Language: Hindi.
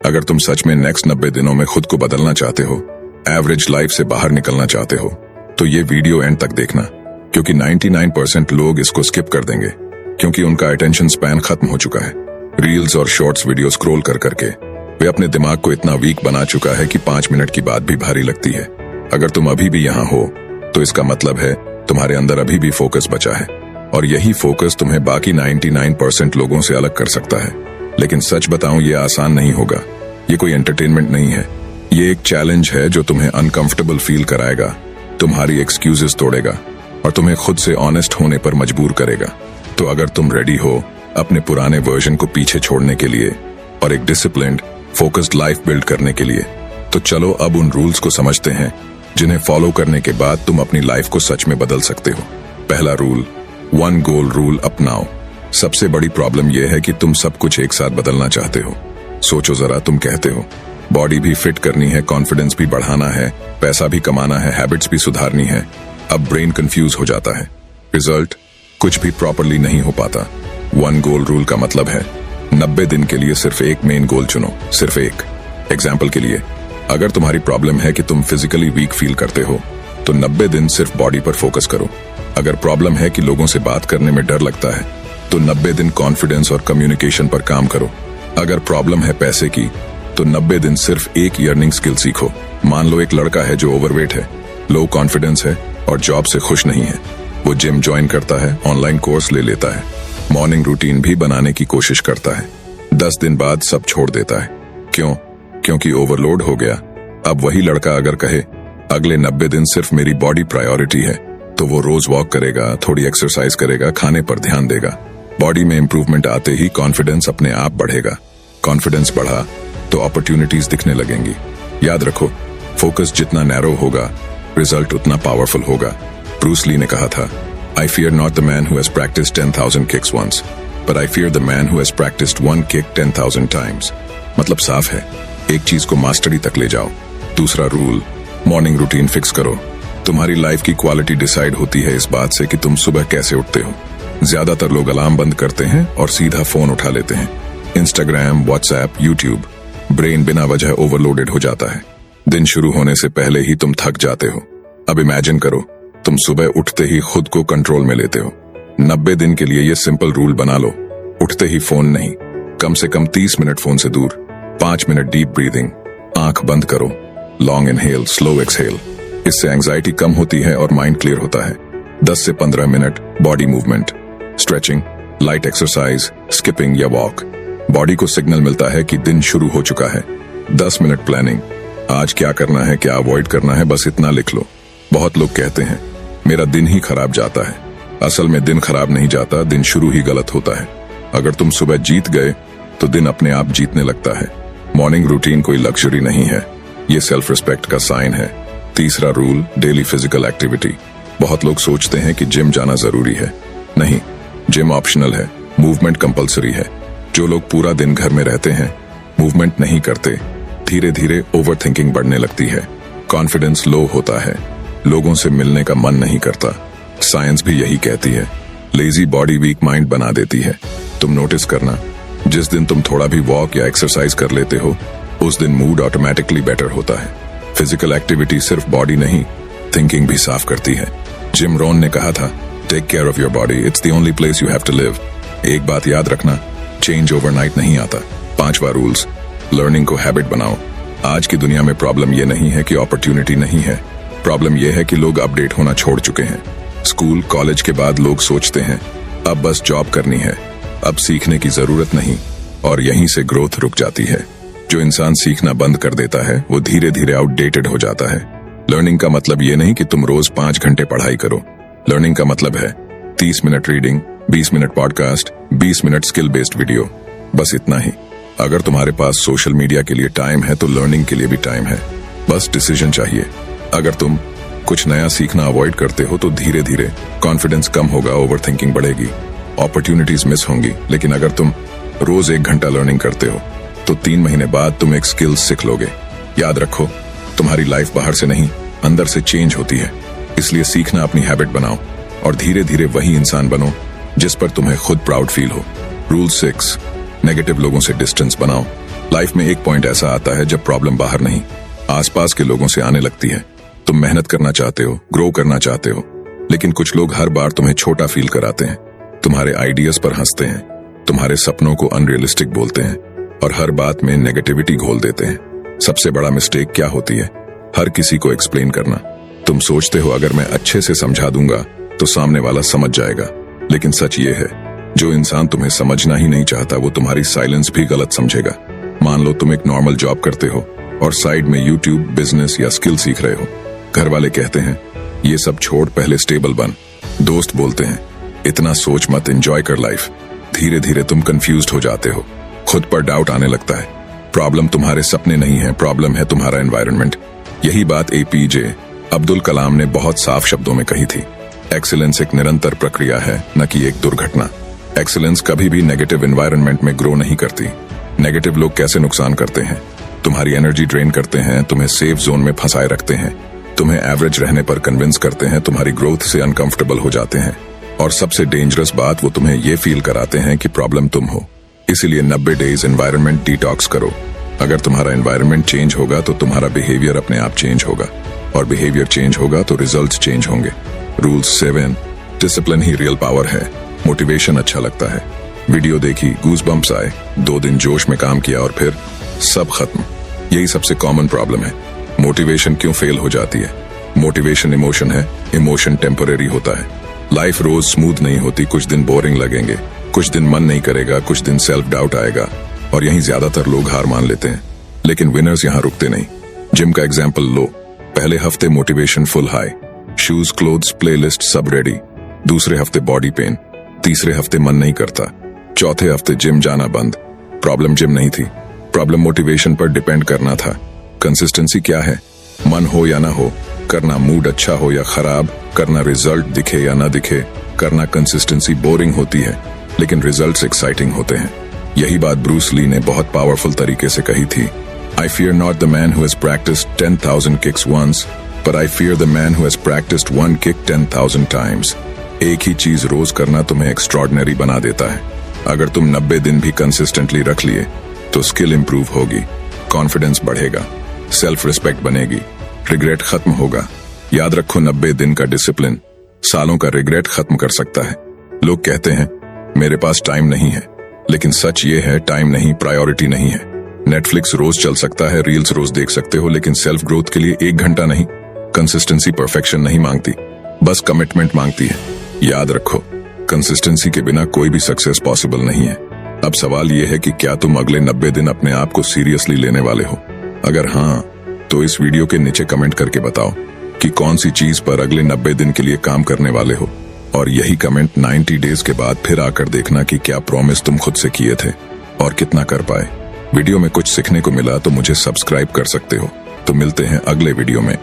अगर तुम सच में नेक्स्ट 90 दिनों में खुद को बदलना चाहते हो, एवरेज लाइफ से बाहर निकलना चाहते हो, तो ये वीडियो एंड तक देखना, क्योंकि 99% लोग इसको स्किप कर देंगे क्योंकि उनका अटेंशन स्पैन खत्म हो चुका है। रील्स और शॉर्ट्स वीडियो स्क्रॉल कर करके वे अपने दिमाग को इतना वीक बना चुका है कि 5 मिनट की बात भी भारी लगती है। अगर तुम अभी भी यहाँ हो तो इसका मतलब है तुम्हारे अंदर अभी भी फोकस बचा है, और यही फोकस तुम्हें बाकी 99% लोगों से अलग कर सकता है। लेकिन सच बताऊं, ये आसान नहीं होगा। ये कोई एंटरटेनमेंट नहीं है, ये एक चैलेंज है जो तुम्हें अनकंफर्टेबल फील कराएगा, तुम्हारी एक्सक्यूजेस तोड़ेगा और तुम्हें खुद से ऑनेस्ट होने पर मजबूर करेगा। तो अगर तुम रेडी हो अपने पुराने वर्जन को पीछे छोड़ने के लिए और एक डिसिप्लिन्ड, फोकस्ड लाइफ बिल्ड करने के लिए, तो चलो अब उन रूल्स को समझते हैं जिन्हें फॉलो करने के बाद तुम अपनी लाइफ को सच में बदल सकते हो। पहला रूल, 1 गोल रूल अपनाओ। सबसे बड़ी प्रॉब्लम यह है कि तुम सब कुछ एक साथ बदलना चाहते हो। सोचो जरा, तुम कहते हो बॉडी भी फिट करनी है, कॉन्फिडेंस भी बढ़ाना है, पैसा भी कमाना है, हैबिट्स भी सुधारनी है। अब ब्रेन कंफ्यूज हो जाता है, रिजल्ट कुछ भी प्रॉपरली नहीं हो पाता। 1 गोल रूल का मतलब है 90 दिन के लिए सिर्फ एक मेन गोल चुनो, सिर्फ एक। एग्जाम्पल के लिए, अगर तुम्हारी प्रॉब्लम है कि तुम फिजिकली वीक फील करते हो, तो 90 दिन सिर्फ बॉडी पर फोकस करो। अगर प्रॉब्लम है कि लोगों से बात करने में डर लगता है, तो 90 दिन कॉन्फिडेंस और कम्युनिकेशन पर काम करो। अगर प्रॉब्लम है पैसे की, तो 90 दिन सिर्फ एक अर्निंग स्किल सीखो। मान लो एक लड़का है जो ओवरवेट है, लो कॉन्फिडेंस है और जॉब से खुश नहीं है। वो जिम ज्वाइन करता है, ऑनलाइन कोर्स ले लेता है, मॉर्निंग रूटीन भी बनाने की कोशिश करता है। 10 दिन बाद सब छोड़ देता है। क्यों? क्योंकि ओवरलोड हो गया। अब वही लड़का अगर कहे अगले 90 दिन सिर्फ मेरी बॉडी प्रायोरिटी है, तो वो रोज वॉक करेगा, थोड़ी एक्सरसाइज करेगा, खाने पर ध्यान देगा। बॉडी में इंप्रूवमेंट आते ही कॉन्फिडेंस अपने आप बढ़ेगा। कॉन्फिडेंस बढ़ा तो अपॉर्चुनिटीज दिखने लगेंगी। याद रखो, फोकस जितना नैरो होगा, रिजल्ट उतना पावरफुल होगा। ब्रूस ली ने कहा था, I fear not the man who has practiced 10,000 kicks once, but I fear the man who has practiced 1 kick 10,000 times। मतलब साफ है, एक चीज को मास्टरी तक ले जाओ। दूसरा रूल, मॉर्निंग रूटीन फिक्स करो। तुम्हारी लाइफ की क्वालिटी डिसाइड होती है इस बात से कि तुम सुबह कैसे उठते हो। ज्यादातर लोग अलार्म बंद करते हैं और सीधा फोन उठा लेते हैं। Instagram, WhatsApp, YouTube. ब्रेन बिना वजह ओवरलोडेड हो जाता है। दिन शुरू होने से पहले ही तुम थक जाते हो। अब इमेजिन करो, तुम सुबह उठते ही खुद को कंट्रोल में लेते हो। 90 दिन के लिए ये सिंपल रूल बना लो, उठते ही फोन नहीं, कम से कम 30 मिनट फोन से दूर, 5 मिनट डीप ब्रीदिंग, आंख बंद करो, लॉन्ग इनहेल, स्लो एक्सहेल। इससे एंजाइटी कम होती है और माइंड क्लियर होता है। 10 से 15 minute body movement, stretching, light exercise, skipping या वॉक। बॉडी को सिग्नल मिलता है कि दिन शुरू हो चुका है। 10 मिनट प्लानिंग, आज क्या करना है, क्या अवॉइड करना है, बस इतना लिख लो। बहुत लोग कहते हैं मेरा दिन ही खराब जाता है। असल में दिन खराब नहीं जाता, दिन शुरू ही गलत होता है। अगर तुम सुबह जीत गए तो दिन अपने आप जीतने लगता है। मॉर्निंग रूटीन कोई लग्जरी नहीं है, ये सेल्फ रिस्पेक्ट का साइन है। तीसरा रूल, डेली फिजिकल एक्टिविटी। बहुत लोग सोचते हैं कि जिम जाना जरूरी है। नहीं, जिम ऑप्शनल है, मूवमेंट कंपलसरी है। जो लोग पूरा दिन घर में रहते हैं, मूवमेंट नहीं करते, धीरे धीरे ओवरथिंकिंग बढ़ने लगती है, कॉन्फिडेंस लो होता है, लोगों से मिलने का मन नहीं करता। साइंस भी यही कहती है, लेजी बॉडी वीक माइंड बना देती है। तुम नोटिस करना, जिस दिन तुम थोड़ा भी वॉक या एक्सरसाइज कर लेते हो, उस दिन मूड ऑटोमेटिकली बेटर होता है। फिजिकल एक्टिविटी सिर्फ बॉडी नहीं, थिंकिंग भी साफ करती है। जिम रोन ने कहा था, take care of your body, it's the only place you have to live. एक बात याद रखना, चेंज ओवरनाइट नहीं आता। 5वां रूल्स, लर्निंग को हैबिट बनाओ। आज की दुनिया में प्रॉब्लम यह नहीं है कि अपॉर्चुनिटी नहीं है, प्रॉब्लम यह है कि लोग अपडेट होना छोड़ चुके हैं। स्कूल, कॉलेज के बाद लोग सोचते हैं अब बस जॉब करनी है, अब सीखने की जरूरत नहीं, और यहीं से ग्रोथ रुक जाती है। जो इंसान सीखना बंद कर देता है वो धीरे धीरे आउटडेटेड हो जाता है। लर्निंग का मतलब ये नहीं कि तुम रोज 5 घंटे पढ़ाई करो। लर्निंग का मतलब है 30 minute reading, 20 minute podcast, 20 minute skill based video, बस इतना ही। अगर तुम्हारे पास सोशल मीडिया के लिए टाइम है तो लर्निंग के लिए भी टाइम है, बस डिसीजन चाहिए। अगर तुम कुछ नया सीखना अवॉइड करते हो तो धीरे धीरे कॉन्फिडेंस कम होगा, ओवरथिंकिंग बढ़ेगी, अपॉर्चुनिटीज मिस होंगी। लेकिन अगर तुम रोज 1 घंटा लर्निंग करते हो तो 3 महीने बाद तुम एक स्किल सीख लोगे। याद रखो, तुम्हारी लाइफ बाहर से नहीं, अंदर से चेंज होती है। इसलिए सीखना अपनी हैबिट बनाओ और धीरे धीरे वही इंसान बनो जिस पर तुम्हें खुद प्राउड फील हो। रूल 6, नेगेटिव लोगों से डिस्टेंस बनाओ। लाइफ में एक पॉइंट ऐसा आता है जब प्रॉब्लम बाहर नहीं, आसपास के लोगों से आने लगती है। तुम मेहनत करना चाहते हो, ग्रो करना चाहते हो, लेकिन कुछ लोग हर बार तुम्हें छोटा फील कराते हैं, तुम्हारे आइडियाज पर हंसते हैं, तुम्हारे सपनों को अनरियलिस्टिक बोलते हैं और हर बात में नेगेटिविटी घोल देते हैं। सबसे बड़ा मिस्टेक क्या होती है? हर किसी को एक्सप्लेन करना। तुम सोचते हो अगर मैं अच्छे से समझा दूंगा तो सामने वाला समझ जाएगा, लेकिन सच ये है, जो इंसान तुम्हें समझना ही नहीं चाहता वो तुम्हारी साइलेंस भी गलत समझेगा। मान लो तुम एक नॉर्मल जॉब करते हो और साइड में यूट्यूब, बिजनेस या स्किल सीख रहे हो। घर वाले कहते हैं ये सब छोड़, पहले स्टेबल बन। दोस्त बोलते हैं इतना सोच मत, एंजॉय कर लाइफ। धीरे धीरे तुम कंफ्यूज्ड हो जाते हो, खुद पर डाउट आने लगता है। प्रॉब्लम तुम्हारे सपने नहीं है, प्रॉब्लम है तुम्हारा एनवायरनमेंट। यही बात APJ अब्दुल कलाम ने बहुत साफ शब्दों में कही थी। एक्सीलेंस एक निरंतर प्रक्रिया है, न कि एक दुर्घटना। एक्सीलेंस कभी भी नेगेटिव एनवायरनमेंट में ग्रो नहीं करती। नेगेटिव लोग कैसे नुकसान करते हैं? तुम्हारी एनर्जी ड्रेन करते हैं, तुम्हें सेफ जोन में फंसाए रखते हैं, तुम्हें एवरेज रहने पर कन्विंस करते हैं, तुम्हारी ग्रोथ से अनकंफर्टेबल हो जाते हैं और सबसे डेंजरस बात, वो तुम्हें ये फील कराते हैं कि प्रॉब्लम तुम हो। इसीलिए 90 डेज एनवायरनमेंट डिटॉक्स करो। अगर तुम्हारा एनवायरनमेंट चेंज होगा तो तुम्हारा बिहेवियर अपने आप चेंज होगा और बिहेवियर चेंज होगा तो रिजल्ट्स चेंज होंगे। रूल 7, डिसिप्लिन ही रियल पावर है। मोटिवेशन अच्छा लगता है, वीडियो देखी, गूज़बम्प्स आए, 2 दिन जोश में काम किया और फिर सब खत्म। यही सबसे कॉमन प्रॉब्लम है। मोटिवेशन क्यों फेल हो जाती है? मोटिवेशन इमोशन है, इमोशन टेम्परेरी होता है। लाइफ रोज स्मूथ नहीं होती, कुछ दिन बोरिंग लगेंगे, कुछ दिन मन नहीं करेगा, कुछ दिन सेल्फ डाउट आएगा और यहीं ज्यादातर लोग हार मान लेते हैं। लेकिन विनर्स यहाँ रुकते नहीं। जिम का एग्जाम्पल लो, पहले हफ्ते motivation full high, shoes, clothes, playlist सब रेडी। दूसरे हफ्ते बॉडी पेन, तीसरे हफ्ते मन नहीं करता, चौथे हफ्ते जिम जाना बंद। प्रॉब्लम जिम नहीं थी, प्रॉब्लम मोटिवेशन पर डिपेंड करना था। कंसिस्टेंसी क्या है? मन हो या ना हो, करना, मूड अच्छा हो या खराब, करना, रिजल्ट दिखे या ना दिखे, करना। कंसिस्टेंसी बोरिंग होती है लेकिन रिजल्ट्स एक्साइटिंग होते हैं। यही बात ब्रूस ली ने बहुत पावरफुल तरीके से कही थी। I fear not the man who has practiced 10,000 kicks once, but I fear the man who has practiced one kick 10,000 times. एक ही चीज रोज करना तुम्हें एक्स्ट्रॉर्डिनरी बना देता है। अगर तुम 90 दिन भी कंसिस्टेंटली रख लिए तो स्किल इंप्रूव होगी, कॉन्फिडेंस बढ़ेगा, सेल्फ रिस्पेक्ट बनेगी, रिग्रेट खत्म होगा। याद रखो, 90 दिन का डिसिप्लिन सालों का रिग्रेट खत्म कर सकता है। लोग कहते हैं मेरे पास टाइम नहीं है, लेकिन सच ये है, टाइम नहीं, प्रायोरिटी नहीं है। नेटफ्लिक्स रोज चल सकता है, रील्स रोज देख सकते हो, लेकिन सेल्फ ग्रोथ के लिए 1 घंटा नहीं। कंसिस्टेंसी परफेक्शन नहीं मांगती, बस कमिटमेंट मांगती है। याद रखो, कंसिस्टेंसी के बिना कोई भी सक्सेस पॉसिबल नहीं है। अब सवाल यह है कि क्या तुम अगले 90 दिन अपने आप को सीरियसली लेने वाले हो? अगर हाँ, तो इस वीडियो के नीचे कमेंट करके बताओ कि कौन सी चीज पर अगले 90 दिन के लिए काम करने वाले हो। और यही कमेंट 90 डेज के बाद फिर आकर देखना कि क्या प्रॉमिस तुम खुद से किए थे और कितना कर पाए। वीडियो में कुछ सीखने को मिला तो मुझे सब्सक्राइब कर सकते हो। तो मिलते हैं अगले वीडियो में।